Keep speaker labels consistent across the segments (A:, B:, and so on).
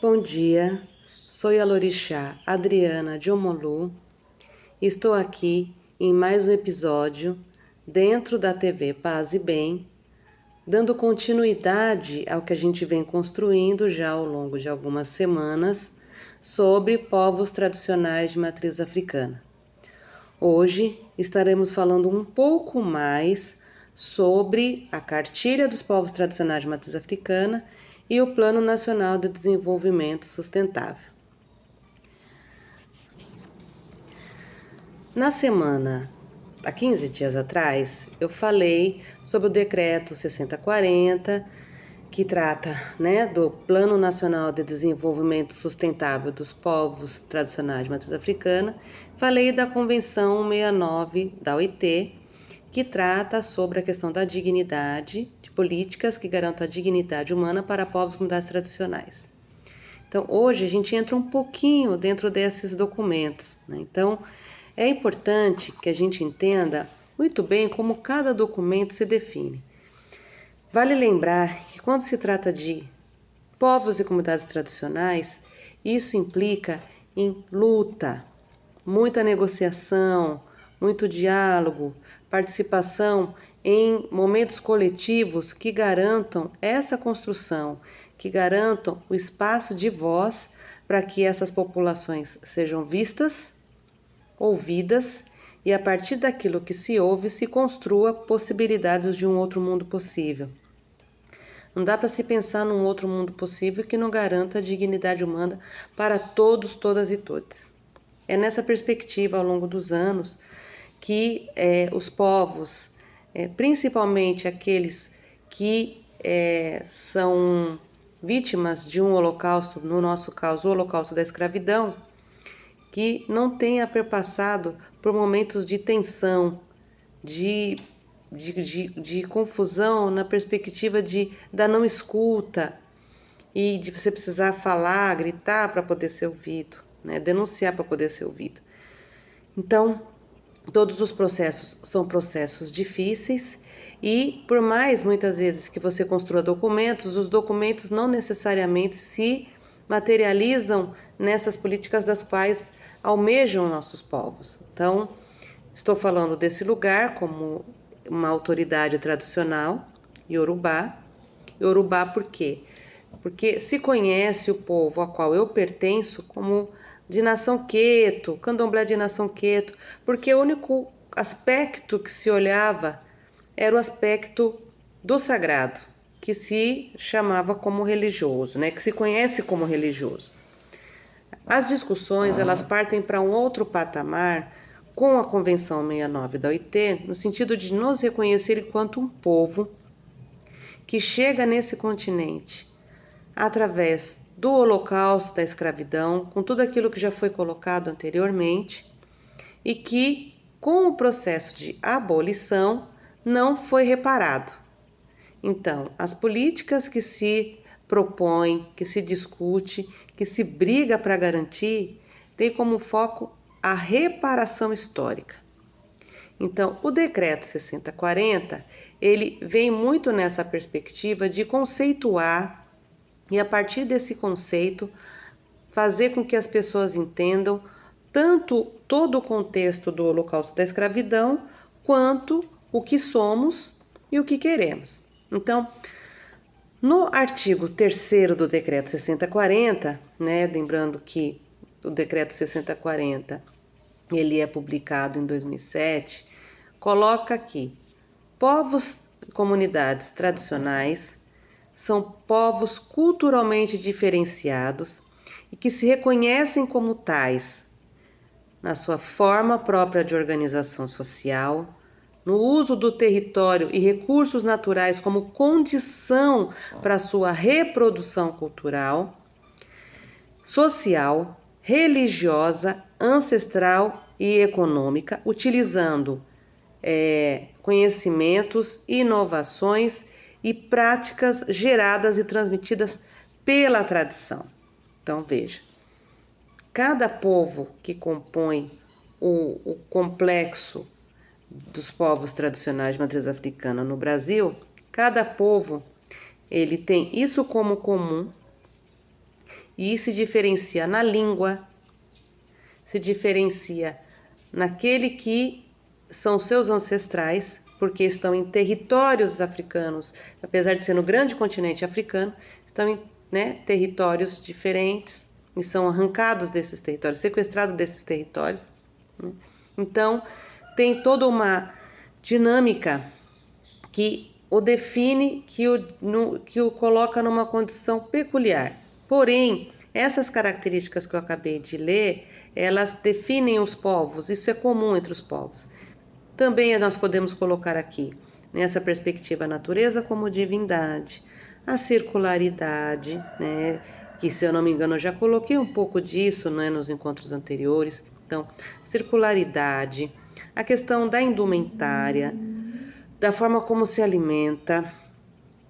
A: Bom dia, sou a Lorixá Adriana de Omolu. Estou aqui em mais um episódio dentro da TV Paz e Bem, dando continuidade ao que a gente vem construindo já ao longo de algumas semanas sobre povos tradicionais de matriz africana. Hoje estaremos falando um pouco mais sobre a Cartilha dos Povos Tradicionais de Matriz Africana e o Plano Nacional de Desenvolvimento Sustentável. Na semana, há 15 dias atrás, eu falei sobre o Decreto 6040, que trata, do Plano Nacional de Desenvolvimento Sustentável dos Povos Tradicionais de Matriz Africana. Falei da Convenção 69 da OIT, que trata sobre a questão da dignidade, de políticas que garantam a dignidade humana para povos e comunidades tradicionais. Então, hoje a gente entra um pouquinho dentro desses documentos, Então, é importante que a gente entenda muito bem como cada documento se define. Vale lembrar que quando se trata de povos e comunidades tradicionais, isso implica em luta, muita negociação, muito diálogo, participação em momentos coletivos que garantam essa construção, que garantam o espaço de voz para que essas populações sejam vistas, ouvidas e a partir daquilo que se ouve se construa possibilidades de um outro mundo possível. Não dá para se pensar num outro mundo possível que não garanta a dignidade humana para todos, todas e todos. É nessa perspectiva, ao longo dos anos, que os povos, principalmente aqueles que são vítimas de um holocausto, no nosso caso, o holocausto da escravidão, que não tenha perpassado por momentos de tensão, de confusão na perspectiva da não escuta e de você precisar falar, gritar para poder ser ouvido, denunciar para poder ser ouvido. Então, todos os processos são processos difíceis e, por mais muitas vezes que você construa documentos, os documentos não necessariamente se materializam nessas políticas das quais almejam nossos povos. Então, estou falando desse lugar como uma autoridade tradicional, Yorubá. Yorubá por quê? Porque se conhece o povo a qual eu pertenço como de nação Queto, candomblé de nação Queto, porque o único aspecto que se olhava era o aspecto do sagrado, que se chamava como religioso, que se conhece como religioso. As discussões, elas partem para um outro patamar com a Convenção 69 da OIT, no sentido de nos reconhecer enquanto um povo que chega nesse continente através do holocausto da escravidão, com tudo aquilo que já foi colocado anteriormente, e que, com o processo de abolição, não foi reparado. Então, as políticas que se propõem, que se discute, que se briga para garantir, tem como foco a reparação histórica. Então, o Decreto 6040, ele vem muito nessa perspectiva de conceituar e, a partir desse conceito, fazer com que as pessoas entendam tanto todo o contexto do Holocausto da escravidão, quanto o que somos e o que queremos. Então, no artigo 3º do Decreto 6040, lembrando que o Decreto 6040 ele é publicado em 2007, coloca aqui: povos e comunidades tradicionais são povos culturalmente diferenciados e que se reconhecem como tais na sua forma própria de organização social, no uso do território e recursos naturais como condição para sua reprodução cultural, social, religiosa, ancestral e econômica, utilizando conhecimentos, inovações e práticas geradas e transmitidas pela tradição. Então, veja, cada povo que compõe o complexo dos povos tradicionais de matriz africana no Brasil, cada povo ele tem isso como comum E se diferencia na língua, se diferencia naquele que são seus ancestrais, porque estão em territórios africanos, apesar de ser no grande continente africano, estão em, né, territórios diferentes e são arrancados desses territórios, sequestrados desses territórios. Né? Então, tem toda uma dinâmica que o define, que o coloca numa condição peculiar. Porém, essas características que eu acabei de ler, elas definem os povos, isso é comum entre os povos. Também nós podemos colocar aqui, nessa perspectiva, a natureza como divindade, a circularidade, né, que se eu não me engano eu já coloquei um pouco disso, né, nos encontros anteriores. Então, circularidade, a questão da indumentária, da forma como se alimenta,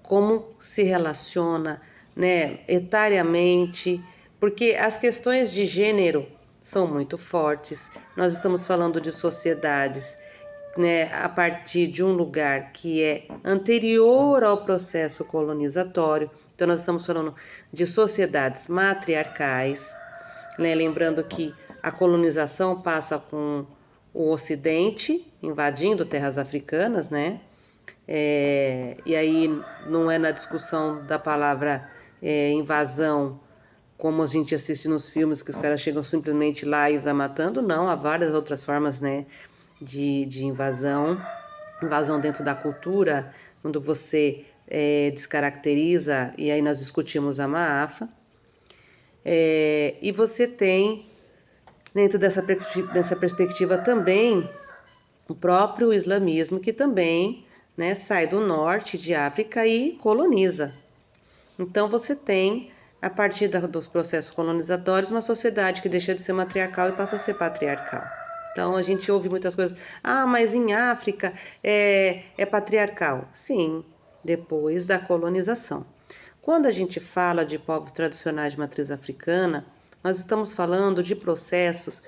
A: como se relaciona, né, etariamente, porque as questões de gênero são muito fortes. Nós estamos falando de sociedades, né, a partir de um lugar que é anterior ao processo colonizatório. Então, nós estamos falando de sociedades matriarcais, né, lembrando que a colonização passa com o Ocidente invadindo terras africanas, né? E aí não é na discussão da palavra invasão, como a gente assiste nos filmes, que os caras chegam simplesmente lá e vai matando. Não, há várias outras formas, né, de invasão. Invasão dentro da cultura, quando você descaracteriza, e aí nós discutimos a Maafa. E você tem, dentro dessa perspectiva também, o próprio islamismo, que também, né, sai do norte de África e coloniza. Então você tem, a partir dos processos colonizatórios, uma sociedade que deixa de ser matriarcal e passa a ser patriarcal. Então a gente ouve muitas coisas, mas em África é patriarcal. Sim, depois da colonização. Quando a gente fala de povos tradicionais de matriz africana, nós estamos falando de processos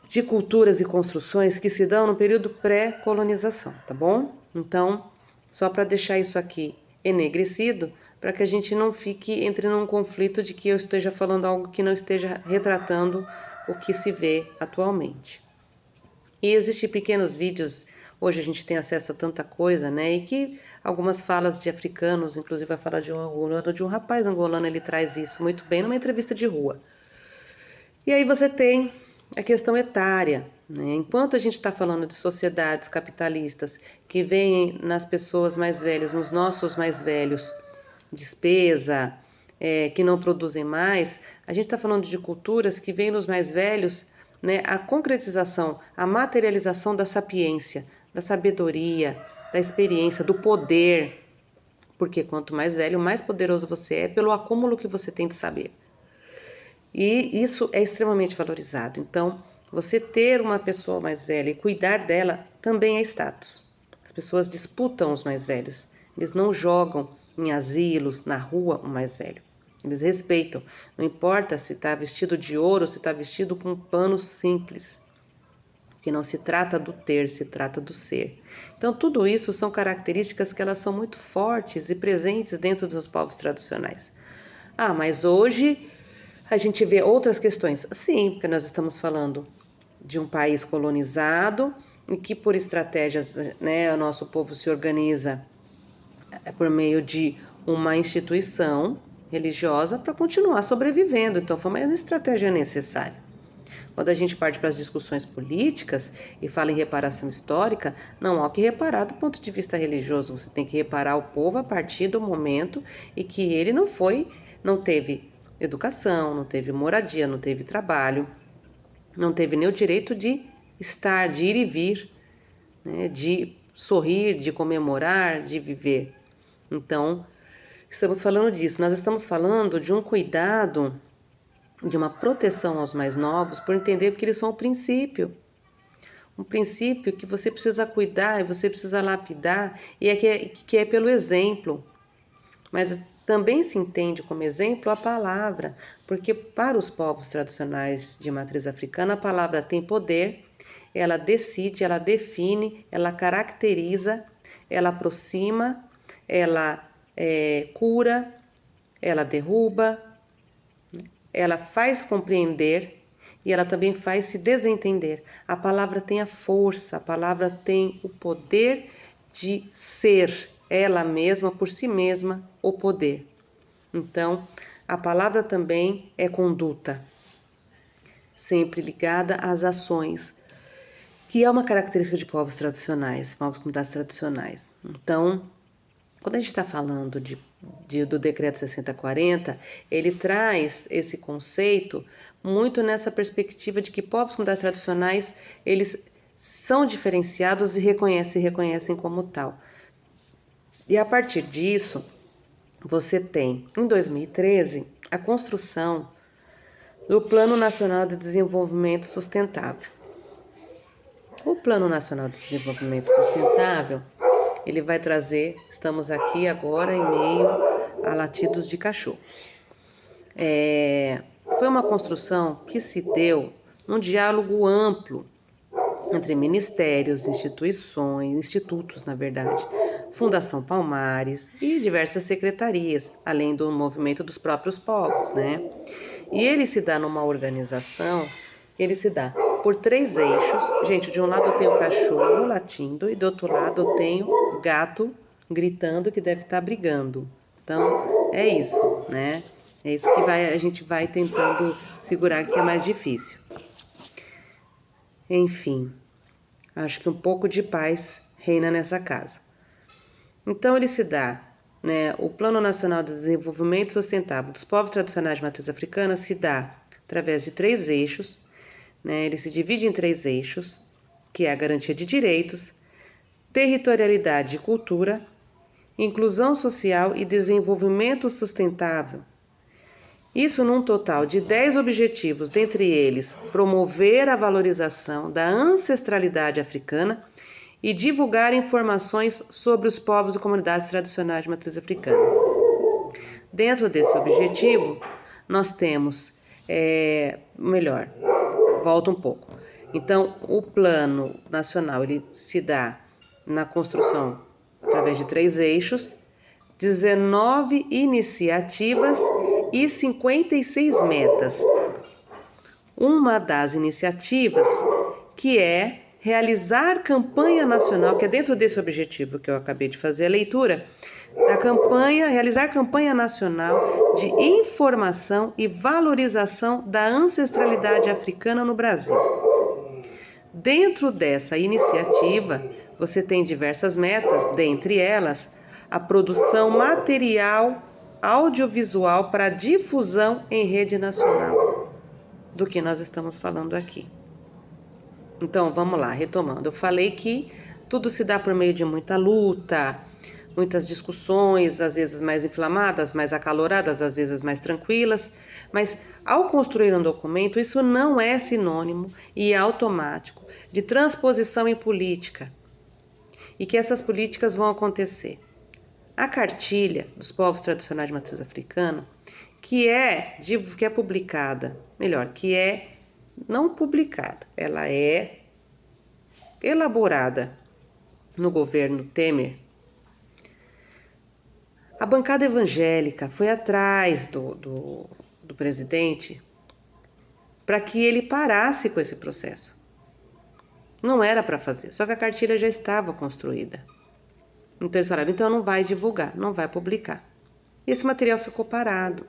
A: de culturas e construções que se dão no período pré-colonização, tá bom? Então, só para deixar isso aqui enegrecido, para que a gente não entre num conflito de que eu esteja falando algo que não esteja retratando o que se vê atualmente. E existem pequenos vídeos, hoje a gente tem acesso a tanta coisa, né? E que algumas falas de africanos, inclusive a fala de um angolano, de um rapaz angolano, ele traz isso muito bem numa entrevista de rua. E aí você tem a questão etária, né? Enquanto a gente está falando de sociedades capitalistas que veem nas pessoas mais velhas, nos nossos mais velhos, despesa, que não produzem mais, a gente está falando de culturas que veem nos mais velhos, né, a concretização, a materialização da sapiência, da sabedoria, da experiência, do poder, porque quanto mais velho, mais poderoso você é pelo acúmulo que você tem de saber. E isso é extremamente valorizado. Então, você ter uma pessoa mais velha e cuidar dela também é status. As pessoas disputam os mais velhos. Eles não jogam em asilos, na rua, o mais velho. Eles respeitam. Não importa se está vestido de ouro ou se está vestido com um pano simples. Porque não se trata do ter, se trata do ser. Então, tudo isso são características que elas são muito fortes e presentes dentro dos povos tradicionais. Mas hoje a gente vê outras questões. Sim, porque nós estamos falando de um país colonizado e que por estratégias, né, o nosso povo se organiza por meio de uma instituição religiosa para continuar sobrevivendo. Então foi uma estratégia necessária. Quando a gente parte para as discussões políticas e fala em reparação histórica, não há o que reparar do ponto de vista religioso. Você tem que reparar o povo a partir do momento em que ele não teve educação, não teve moradia, não teve trabalho, não teve nem o direito de estar, de ir e vir, né, de sorrir, de comemorar, de viver. Então, estamos falando disso. Nós estamos falando de um cuidado, de uma proteção aos mais novos, por entender que eles são um princípio que você precisa cuidar e você precisa lapidar, e que é pelo exemplo. Mas também se entende como exemplo a palavra, porque para os povos tradicionais de matriz africana, a palavra tem poder, ela decide, ela define, ela caracteriza, ela aproxima, ela cura, ela derruba, ela faz compreender e ela também faz se desentender. A palavra tem a força, a palavra tem o poder de ser ela mesma, por si mesma, o poder. Então, a palavra também é conduta, sempre ligada às ações, que é uma característica de povos tradicionais, povos comunidades tradicionais. Então, quando a gente está falando do Decreto 6040, ele traz esse conceito muito nessa perspectiva de que povos comunidades tradicionais, eles são diferenciados e reconhecem como tal. E a partir disso, você tem, em 2013, a construção do Plano Nacional de Desenvolvimento Sustentável. O Plano Nacional de Desenvolvimento Sustentável, ele vai trazer, estamos aqui agora em meio a latidos de cachorros. Foi uma construção que se deu num diálogo amplo entre ministérios, institutos, na verdade, Fundação Palmares e diversas secretarias, além do movimento dos próprios povos, né? E ele se dá numa organização, ele se dá por 3 eixos. Gente, de um lado eu tenho o cachorro latindo e do outro lado eu tenho o gato gritando que deve estar brigando. Então, é isso, né? É isso que a gente vai tentando segurar, que é mais difícil. Enfim, acho que um pouco de paz reina nessa casa. Então, ele se dá, né? O Plano Nacional de Desenvolvimento Sustentável dos Povos Tradicionais de Matriz Africana se dá através de 3 eixos, né? Ele se divide em 3 eixos, que é a garantia de direitos, territorialidade e cultura, inclusão social e desenvolvimento sustentável. Isso num total de 10 objetivos, dentre eles promover a valorização da ancestralidade africana e divulgar informações sobre os povos e comunidades tradicionais de matriz africana. Dentro desse objetivo, nós temos, volta um pouco. Então, o Plano Nacional, ele se dá na construção através de 3 eixos, 19 iniciativas e 56 metas. Uma das iniciativas que é realizar campanha nacional, que é dentro desse objetivo que eu acabei de fazer a leitura, da campanha, realizar campanha nacional de informação e valorização da ancestralidade africana no Brasil. Dentro dessa iniciativa, você tem diversas metas, dentre elas, a produção material audiovisual para difusão em rede nacional, do que nós estamos falando aqui. Então, vamos lá, retomando. Eu falei que tudo se dá por meio de muita luta, muitas discussões, às vezes mais inflamadas, mais acaloradas, às vezes mais tranquilas, mas ao construir um documento, isso não é sinônimo e é automático de transposição em política, e que essas políticas vão acontecer. A cartilha dos povos tradicionais de matriz africana, que é publicada, não publicada, ela é elaborada no governo Temer. A bancada evangélica foi atrás do presidente para que ele parasse com esse processo. Não era para fazer, só que a cartilha já estava construída. Então eles falaram, então não vai divulgar, não vai publicar. E esse material ficou parado.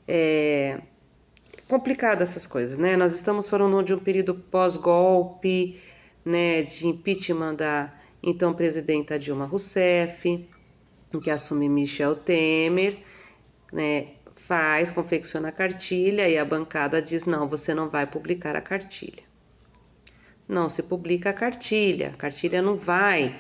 A: É complicado essas coisas, né? Nós estamos falando de um período pós-golpe, né, de impeachment da então presidenta Dilma Rousseff, que assume Michel Temer, né, confecciona a cartilha e a bancada diz, não, você não vai publicar a cartilha. Não se publica a cartilha não vai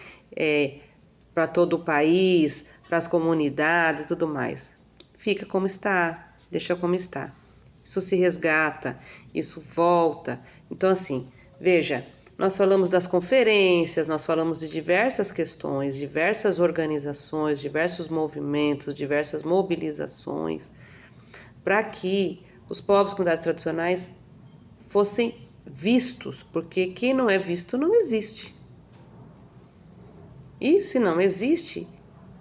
A: para todo o país, para as comunidades e tudo mais. Fica como está, deixa como está. Isso se resgata, isso volta. Então, assim, veja, nós falamos das conferências, nós falamos de diversas questões, diversas organizações, diversos movimentos, diversas mobilizações, para que os povos e comunidades tradicionais fossem vistos, porque quem não é visto não existe. E se não existe,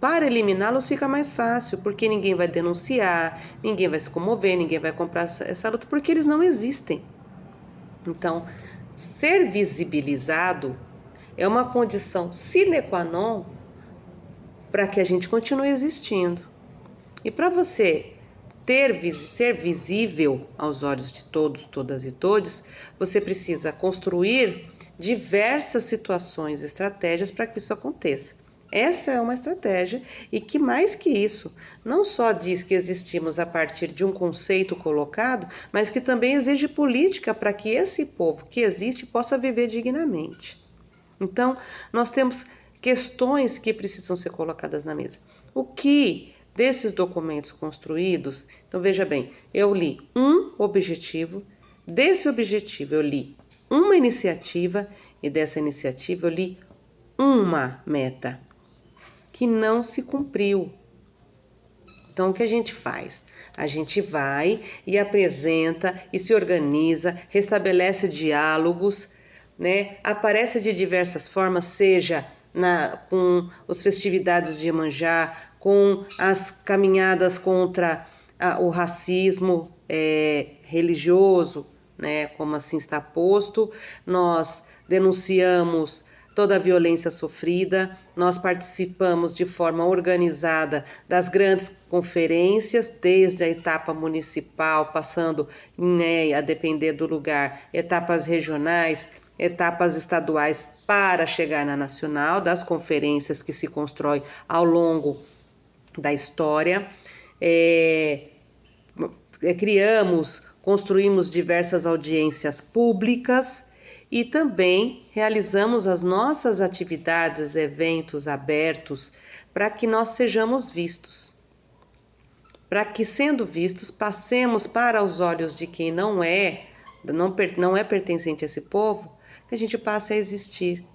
A: para eliminá-los fica mais fácil, porque ninguém vai denunciar, ninguém vai se comover, ninguém vai comprar essa luta, porque eles não existem. Então, ser visibilizado é uma condição sine qua non para que a gente continue existindo. E para você ser visível aos olhos de todos, todas e todes, você precisa construir diversas situações, estratégias para que isso aconteça. Essa é uma estratégia e que mais que isso, não só diz que existimos a partir de um conceito colocado, mas que também exige política para que esse povo que existe possa viver dignamente. Então, nós temos questões que precisam ser colocadas na mesa. O que desses documentos construídos, então veja bem, eu li um objetivo, desse objetivo eu li uma iniciativa e dessa iniciativa eu li uma meta que não se cumpriu. Então o que a gente faz? A gente vai e apresenta e se organiza, restabelece diálogos, né? Aparece de diversas formas, seja com as festividades de Iemanjá, com as caminhadas contra o racismo religioso, né, como assim está posto. Nós denunciamos toda a violência sofrida, nós participamos de forma organizada das grandes conferências, desde a etapa municipal, passando, né, a depender do lugar, etapas regionais, etapas estaduais, para chegar na nacional, das conferências que se constrói ao longo da história. Construímos diversas audiências públicas e também realizamos as nossas atividades, eventos abertos, para que nós sejamos vistos. Para que, sendo vistos, passemos para os olhos de quem não é pertencente a esse povo, que a gente passe a existir.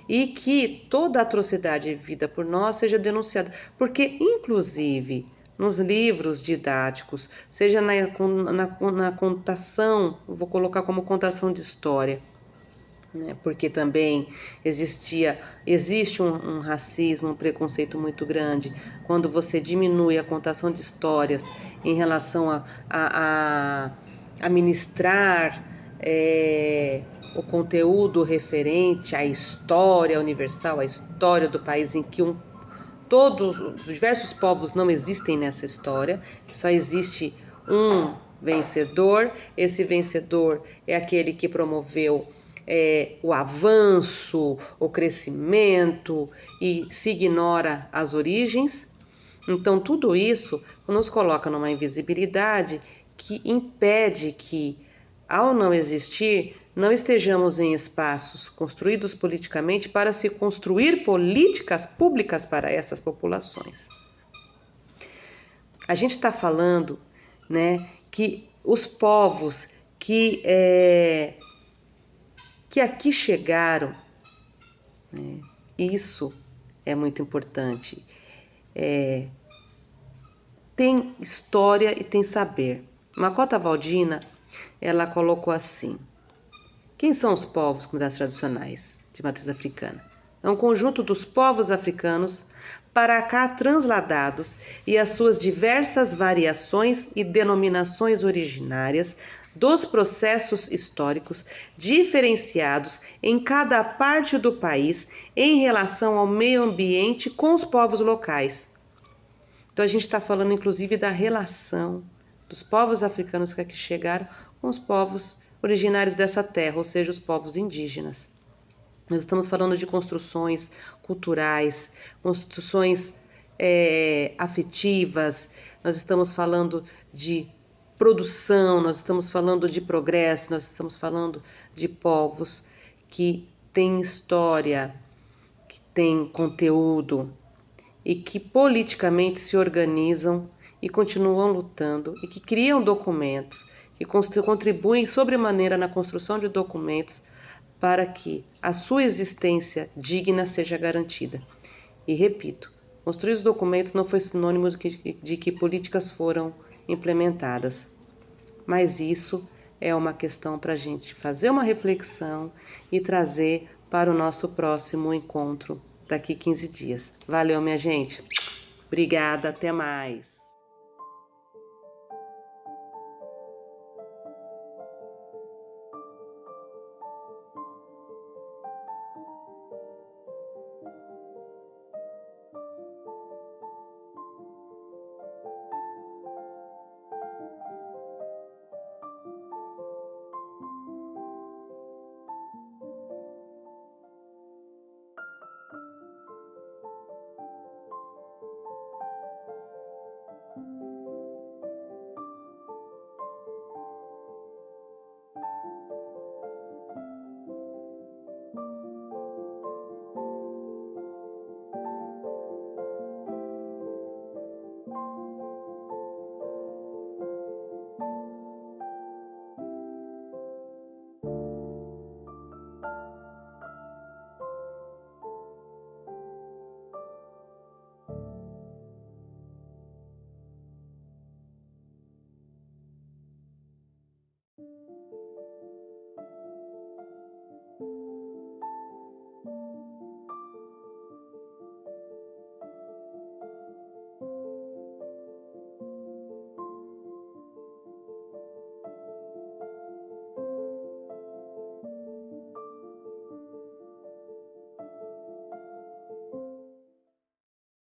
A: E que toda atrocidade vivida por nós seja denunciada. Porque, inclusive, nos livros didáticos, seja na contação, vou colocar como contação de história, né? Porque também existe um racismo, um preconceito muito grande quando você diminui a contação de histórias em relação a ministrar o conteúdo referente à história universal, à história do país em que diversos povos não existem nessa história, só existe um vencedor. Esse vencedor é aquele que promoveu o avanço, o crescimento e se ignora as origens. Então, tudo isso nos coloca numa invisibilidade que impede que, ao não existir, não estejamos em espaços construídos politicamente para se construir políticas públicas para essas populações. A gente está falando, né, que os povos que aqui chegaram, né, isso é muito importante, tem história e tem saber. Macota Waldina, ela colocou assim: quem são os povos comunidades tradicionais de matriz africana? É um conjunto dos povos africanos para cá transladados e as suas diversas variações e denominações originárias dos processos históricos diferenciados em cada parte do país em relação ao meio ambiente com os povos locais. Então a gente está falando inclusive da relação dos povos africanos que aqui chegaram com os povos originários dessa terra, ou seja, os povos indígenas. Nós estamos falando de construções culturais, construções afetivas, nós estamos falando de produção, nós estamos falando de progresso, nós estamos falando de povos que têm história, que têm conteúdo e que politicamente se organizam e continuam lutando e que criam documentos, que contribuem sobremaneira na construção de documentos para que a sua existência digna seja garantida. E repito, construir os documentos não foi sinônimo de que políticas foram implementadas, mas isso é uma questão para a gente fazer uma reflexão e trazer para o nosso próximo encontro daqui 15 dias. Valeu, minha gente. Obrigada, até mais.